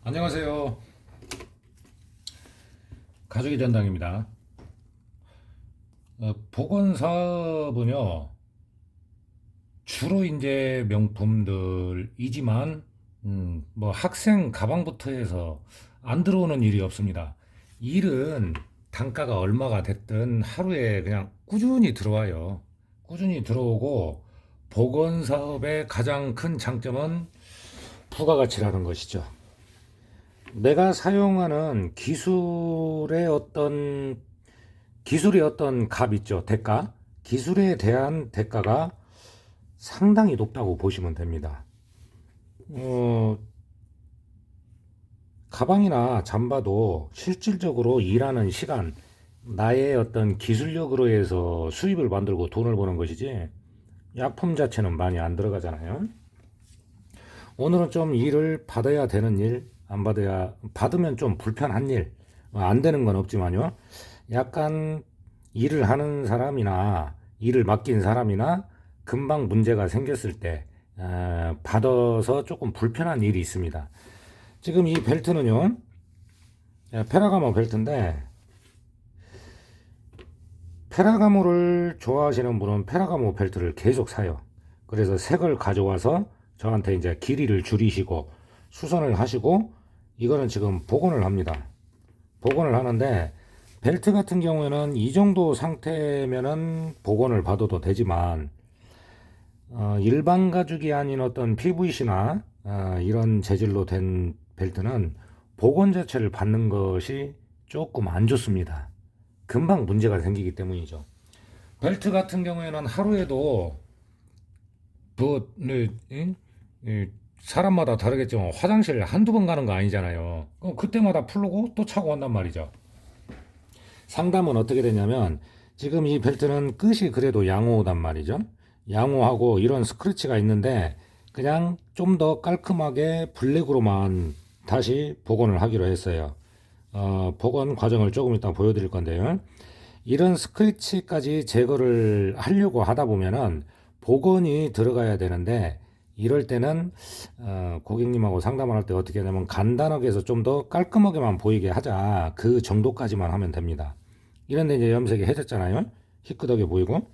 안녕하세요. 가족의 전당입니다. 보건 사업은요, 주로 이제 명품들이지만, 뭐 학생 가방부터 해서 안 들어오는 일이 없습니다. 일은 단가가 얼마가 됐든 하루에 그냥 꾸준히 들어와요. 꾸준히 들어오고, 보건 사업의 가장 큰 장점은 부가가치라는 것이죠. 내가 사용하는 기술의 어떤 값 있죠. 대가. 기술에 대한 대가가 상당히 높다고 보시면 됩니다. 어, 가방이나 잠바도 실질적으로 일하는 시간, 나의 어떤 기술력으로 해서 수입을 만들고 돈을 버는 것이지, 약품 자체는 많이 안 들어가잖아요. 오늘은 좀 일을 받아야 되는 일, 안 받으면 좀 불편한 일, 안 되는 건 없지만요. 약간 일을 하는 사람이나 일을 맡긴 사람이나 금방 문제가 생겼을 때 받아서 조금 불편한 일이 있습니다. 지금 이 벨트는요, 페라가모 벨트인데, 페라가모를 좋아하시는 분은 페라가모 벨트를 계속 사요. 그래서 색을 가져와서 저한테 이제 길이를 줄이시고 수선을 하시고, 이거는 지금 복원을 합니다. 복원을 하는데, 벨트 같은 경우에는 이 정도 상태면은 복원을 받아도 되지만, 일반 가죽이 아닌 어떤 PVC나 이런 재질로 된 벨트는 복원 자체를 받는 것이 조금 안 좋습니다. 금방 문제가 생기기 때문이죠. 벨트 같은 경우에는 하루에도 뭐 사람마다 다르겠지만 화장실 한두 번 가는 거 아니잖아요. 그때마다 풀고 또 차고 한단 말이죠. 상담은 어떻게 되냐면, 지금 이 벨트는 끝이 그래도 양호하단 말이죠. 양호하고 이런 스크래치가 있는데, 그냥 좀 더 깔끔하게 블랙으로만 다시 복원을 하기로 했어요. 복원 과정을 조금 이따 보여드릴 건데요. 이런 스크래치까지 제거를 하려고 하다 보면은 복원이 들어가야 되는데, 이럴 때는 고객님하고 상담을 할 때 어떻게 하냐면, 간단하게 해서 좀 더 깔끔하게만 보이게 하자, 그 정도까지만 하면 됩니다. 이런데 이제 염색이 해졌잖아요. 희끗하게 보이고,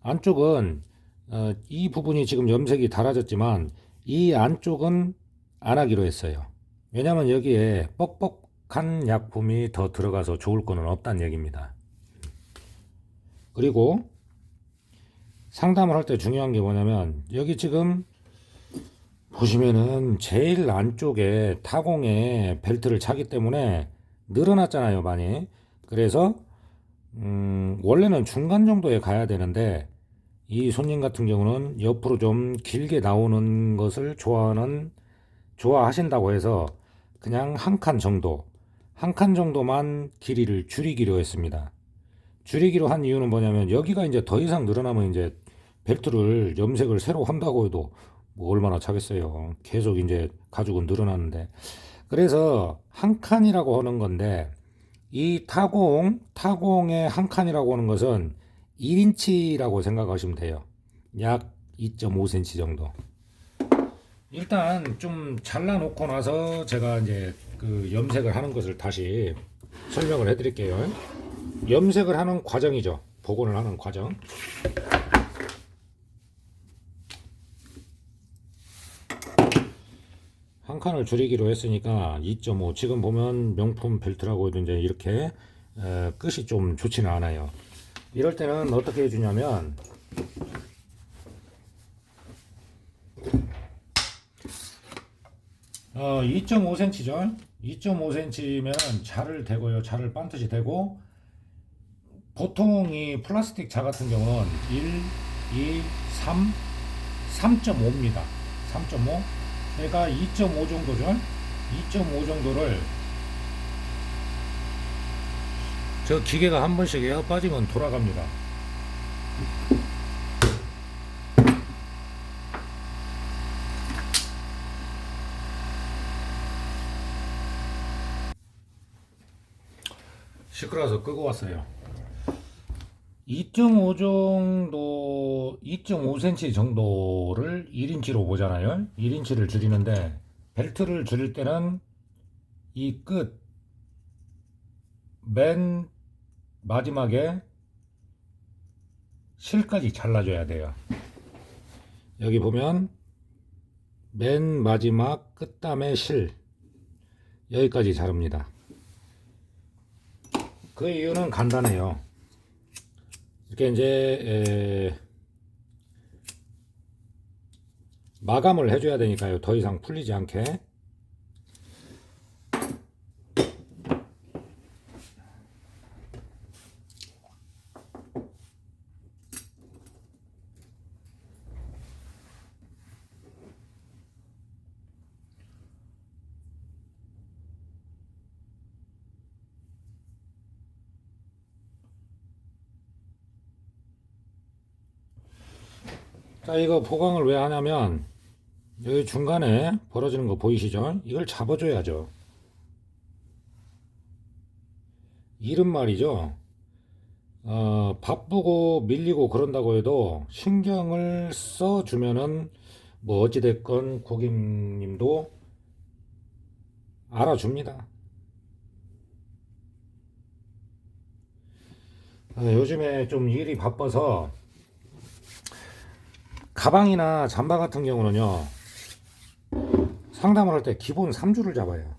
안쪽은 이 부분이 지금 염색이 달아졌지만 이 안쪽은 안 하기로 했어요. 왜냐면 여기에 뻑뻑한 약품이 더 들어가서 좋을 거는 없다는 얘기입니다. 그리고 상담을 할 때 중요한 게 뭐냐면, 여기 지금 보시면은 제일 안쪽에 타공에 벨트를 차기 때문에 늘어났잖아요, 많이. 그래서 원래는 중간 정도에 가야 되는데, 이 손님 같은 경우는 옆으로 좀 길게 나오는 것을 좋아하신다고 해서 그냥 한 칸 정도만 길이를 줄이기로 했습니다. 줄이기로 한 이유는 뭐냐면, 여기가 이제 더 이상 늘어나면 이제 벨트를 염색을 새로 한다고 해도 뭐 얼마나 차겠어요. 계속 이제 가죽은 늘어나는데. 그래서 한 칸이라고 하는 건데, 이 타공의 한 칸이라고 하는 것은 1인치라고 생각하시면 돼요. 약 2.5cm 정도. 일단 좀 잘라놓고 나서 제가 이제 그 염색을 하는 것을 다시 설명을 해드릴게요. 염색을 하는 과정이죠. 복원을 하는 과정. 한 칸을 줄이기로 했으니까 2.5. 지금 보면 명품 벨트라고 해도 이제 이렇게 끝이 좀 좋지는 않아요. 이럴 때는 어떻게 해주냐면, 2.5cm죠. 2.5cm면 자를 대고요. 자를 반듯이 대고, 보통 이 플라스틱 자 같은 경우는 1, 2, 3, 3.5입니다. 3.5. 그러니까 2.5 정도죠. 2.5 정도를, 저 기계가 한 번씩 에어 빠지면 돌아갑니다. 시끄러워서 끄고 왔어요. 2.5 정도, 2.5cm 정도를 1인치로 보잖아요. 1인치를 줄이는데 벨트를 줄일 때는 이 끝, 맨 마지막에 실까지 잘라줘야 돼요. 여기 보면 맨 마지막 끝담의 실 여기까지 자릅니다. 그 이유는 간단해요. 이렇게 이제 마감을 해줘야 되니까요. 더 이상 풀리지 않게. 자, 이거 보강을 왜 하냐면 여기 중간에 벌어지는 거 보이시죠? 이걸 잡아줘야죠. 이른 말이죠. 바쁘고 밀리고 그런다고 해도 신경을 써주면은 뭐 어찌됐건 고객님도 알아줍니다. 요즘에 좀 일이 바빠서 가방이나 잠바 같은 경우는요, 상담을 할 때 기본 3주를 잡아요.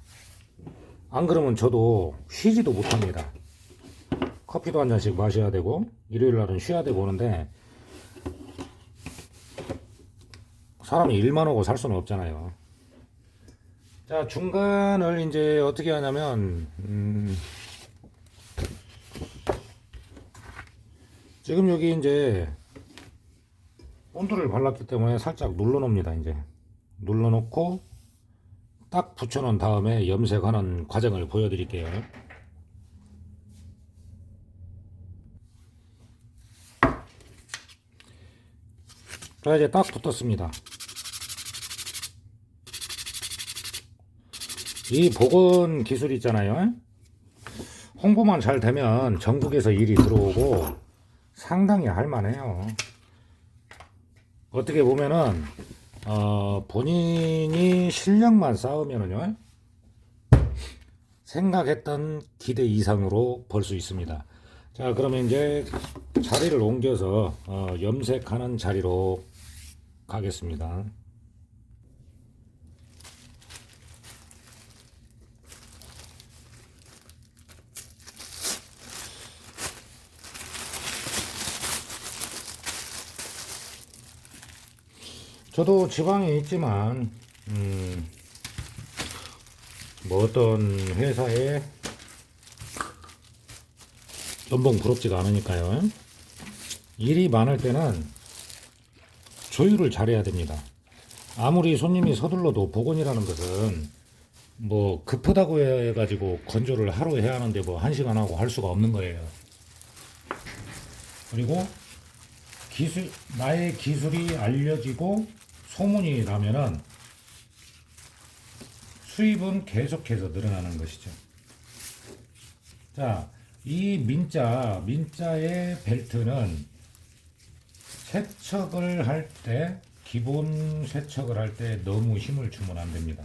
안 그러면 저도 쉬지도 못합니다. 커피도 한 잔씩 마셔야 되고 일요일 날은 쉬어야 되고 오는데 사람이 일만 하고 살 수는 없잖아요. 자, 중간을 이제 어떻게 하냐면 지금 여기 이제 본드를 발랐기 때문에 살짝 눌러 놓습니다. 이제 눌러 놓고 딱 붙여 놓은 다음에 염색하는 과정을 보여 드릴게요. 자, 이제 딱 붙었습니다. 이 복원 기술 있잖아요. 홍보만 잘 되면 전국에서 일이 들어오고 상당히 할만해요. 어떻게 보면은 본인이 실력만 쌓으면은요, 생각했던 기대 이상으로 벌 수 있습니다. 자, 그러면 이제 자리를 옮겨서 염색하는 자리로 가겠습니다. 저도 지방에 있지만 뭐 어떤 회사에 연봉 부럽지가 않으니까요. 일이 많을 때는 조율을 잘해야 됩니다. 아무리 손님이 서둘러도 복원이라는 것은 뭐 급하다고 해가지고 건조를 하루 해야 하는데 뭐 1시간 하고 할 수가 없는 거예요. 그리고 나의 기술이 알려지고 소문이 나면은 수입은 계속해서 늘어나는 것이죠. 자, 이 민자의 벨트는 세척을 할 때, 기본 세척을 할 때 너무 힘을 주면 안 됩니다.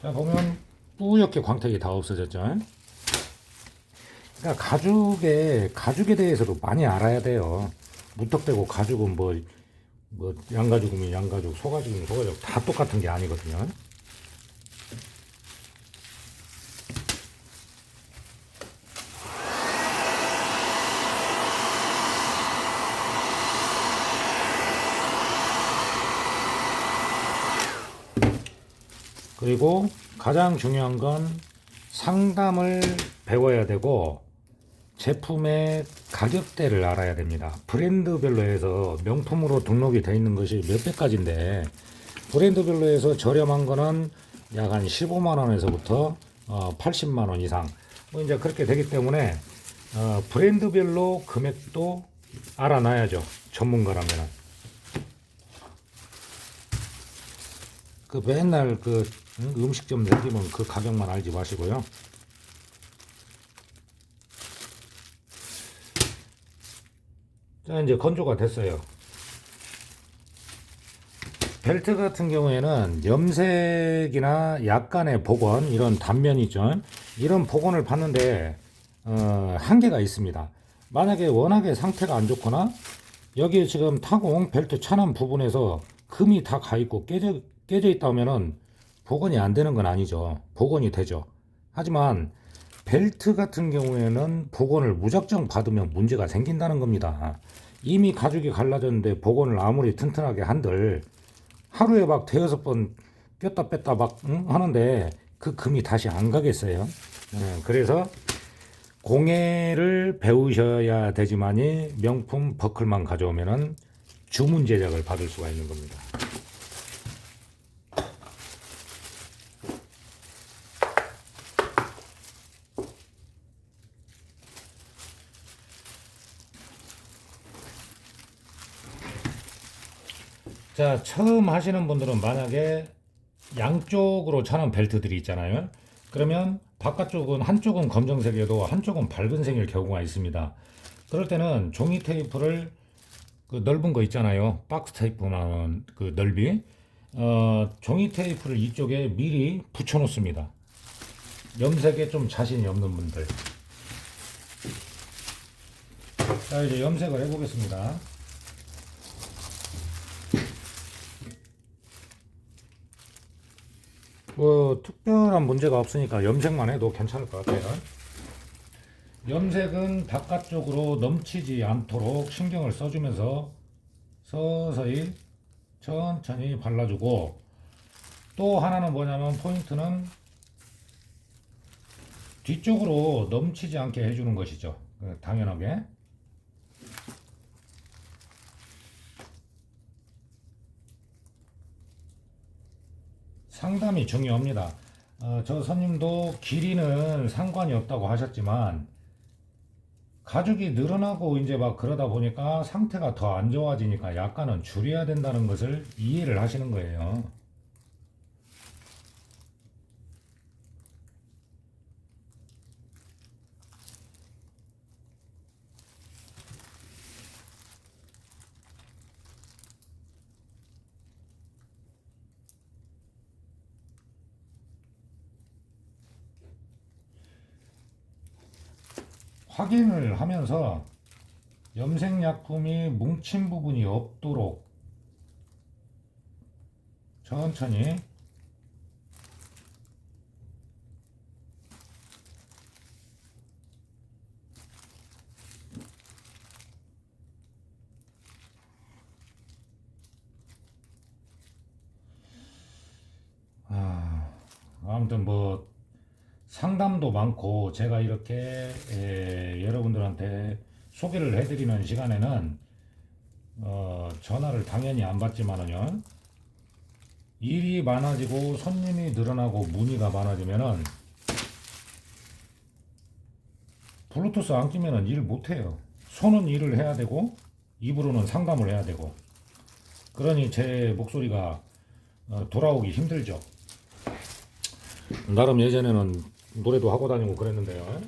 자, 보면 뿌옇게 광택이 다 없어졌죠. 그러니까 가죽에 대해서도 많이 알아야 돼요. 무턱대고 가죽은 뭐 양가죽이면 양가죽, 소가죽이면 소가죽 다 똑같은 게 아니거든요. 그리고 가장 중요한 건 상담을 배워야 되고 제품의 가격대를 알아야 됩니다. 브랜드별로 해서 명품으로 등록이 되어 있는 것이 몇백 가지인데 브랜드별로 해서 저렴한 거는 약 한 15만 원에서부터 80만 원 이상 뭐 이제 그렇게 되기 때문에 브랜드별로 금액도 알아놔야죠. 전문가라면은. 그 맨날 그 음식점 다니면 그 가격만 알지 마시고요. 자, 이제 건조가 됐어요. 벨트 같은 경우에는 염색이나 약간의 복원, 이런 단면 있죠. 이런 복원을 받는데 한계가 있습니다. 만약에 워낙에 상태가 안 좋거나 여기에 지금 타공 벨트 차남 부분에서 금이 다 가 있고 깨져 있다 하면은 복원이 안 되는 건 아니죠. 복원이 되죠. 하지만 벨트 같은 경우에는 복원을 무작정 받으면 문제가 생긴다는 겁니다. 이미 가죽이 갈라졌는데 복원을 아무리 튼튼하게 한들 하루에 막 대여섯 번 꼈다 뺐다 막 하는데 그 금이 다시 안 가겠어요. 그래서 공예를 배우셔야 되지만이 명품 버클만 가져오면은 주문 제작을 받을 수가 있는 겁니다. 자, 처음 하시는 분들은 만약에 양쪽으로 차는 벨트들이 있잖아요. 그러면 바깥쪽은 한쪽은 검정색이어도 한쪽은 밝은색일 경우가 있습니다. 그럴 때는 종이 테이프를 그 넓은 거 있잖아요. 박스 테이프 나오는 그 넓이. 종이 테이프를 이쪽에 미리 붙여 놓습니다. 염색에 좀 자신이 없는 분들. 자, 이제 염색을 해보겠습니다. 뭐 특별한 문제가 없으니까 염색만 해도 괜찮을 것 같아요. 염색은 바깥쪽으로 넘치지 않도록 신경을 써주면서 서서히 천천히 발라주고, 또 하나는 뭐냐면 포인트는 뒤쪽으로 넘치지 않게 해주는 것이죠. 당연하게. 상담이 중요합니다. 저 손님도 길이는 상관이 없다고 하셨지만 가죽이 늘어나고 이제 막 그러다 보니까 상태가 더 안 좋아지니까 약간은 줄여야 된다는 것을 이해를 하시는 거예요. 확인을 하면서 염색약품이 뭉친 부분이 없도록 천천히 아무튼 뭐 상담도 많고 제가 이렇게 여러분들한테 소개를 해드리는 시간에는 전화를 당연히 안 받지만은요, 일이 많아지고 손님이 늘어나고 문의가 많아지면은 블루투스 안 끼면은 일 못해요. 손은 일을 해야 되고 입으로는 상담을 해야 되고, 그러니 제 목소리가 돌아오기 힘들죠. 나름 예전에는 노래도 하고 다니고 그랬는데요.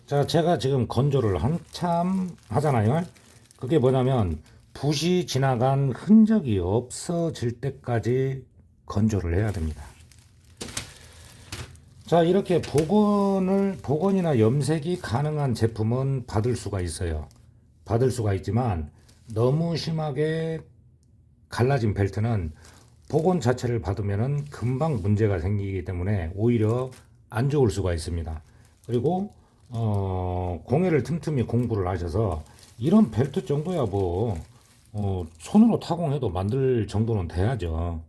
자, 제가 지금 건조를 한참 하잖아요. 그게 뭐냐면 붓이 지나간 흔적이 없어질 때까지 건조를 해야 됩니다. 자, 이렇게 복원이나 염색이 가능한 제품은 받을 수가 있어요. 받을 수가 있지만 너무 심하게 갈라진 벨트는 복원 자체를 받으면은 금방 문제가 생기기 때문에 오히려 안 좋을 수가 있습니다. 그리고 공예를 틈틈이 공부를 하셔서 이런 벨트 정도야 뭐 손으로 타공해도 만들 정도는 돼야죠.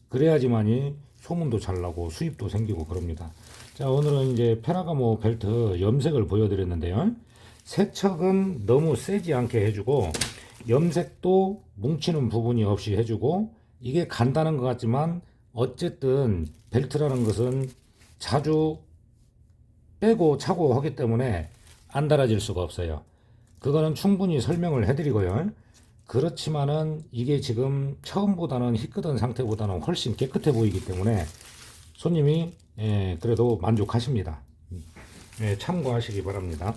그래야지만이 소문도 잘 나고 수입도 생기고 그럽니다. 자, 오늘은 이제 페라가모 벨트 염색을 보여드렸는데요. 세척은 너무 세지 않게 해주고 염색도 뭉치는 부분이 없이 해주고, 이게 간단한 것 같지만 어쨌든 벨트라는 것은 자주 빼고 차고 하기 때문에 안 달아질 수가 없어요. 그거는 충분히 설명을 해드리고요. 그렇지만은 이게 지금 처음보다는 희끗한 상태보다는 훨씬 깨끗해 보이기 때문에 손님이 그래도 만족하십니다. 참고하시기 바랍니다.